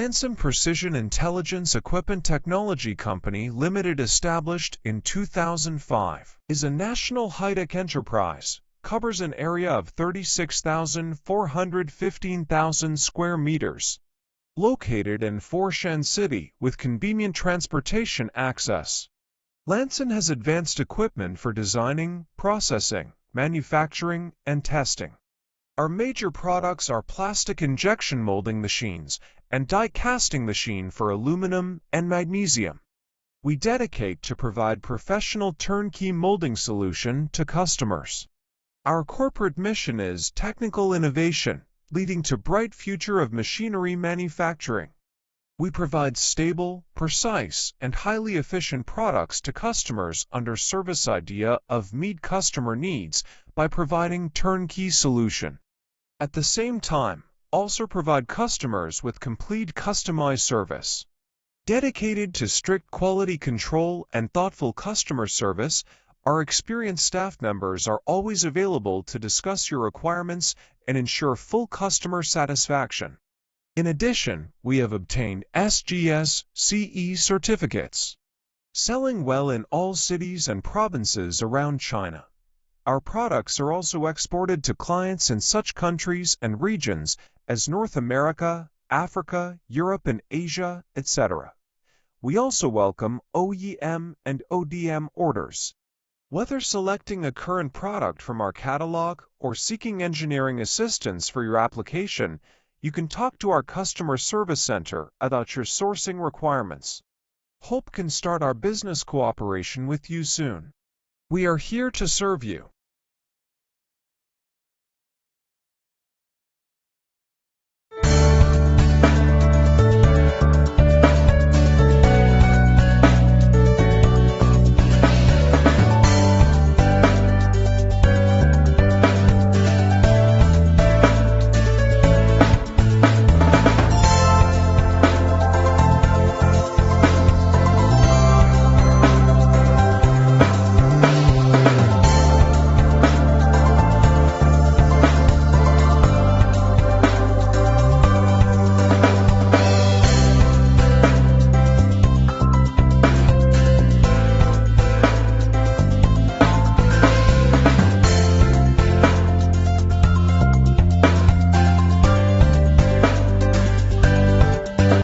LANSON Precision Intelligence Equipment Technology Company Limited, established in 2005, is a national high-tech enterprise, covers an area of 36,415,000 square meters, located in Foshan City with convenient transportation access. LANSON has advanced equipment for designing, processing, manufacturing, and testing. Our major products are plastic injection molding machines and die casting machine for aluminum and magnesium. We dedicate to provide professional turnkey molding solution to customers. Our corporate mission is technical innovation, leading to bright future of machinery manufacturing. We provide stable, precise, and highly efficient products to customers under service idea of meet customer needs by providing turnkey solution. At the same time, also provide customers with complete customized service. Dedicated to strict quality control and thoughtful customer service, our experienced staff members are always available to discuss your requirements and ensure full customer satisfaction. In addition, we have obtained SGS CE certificates. Selling well in all cities and provinces around China. Our products are also exported to clients in such countries and regions as North America, Africa, Europe and Asia, etc. We also welcome OEM and ODM orders. Whether selecting a current product from our catalog or seeking engineering assistance for your application, you can talk to our customer service center about your sourcing requirements. Hope can start our business cooperation with you soon. We are here to serve you.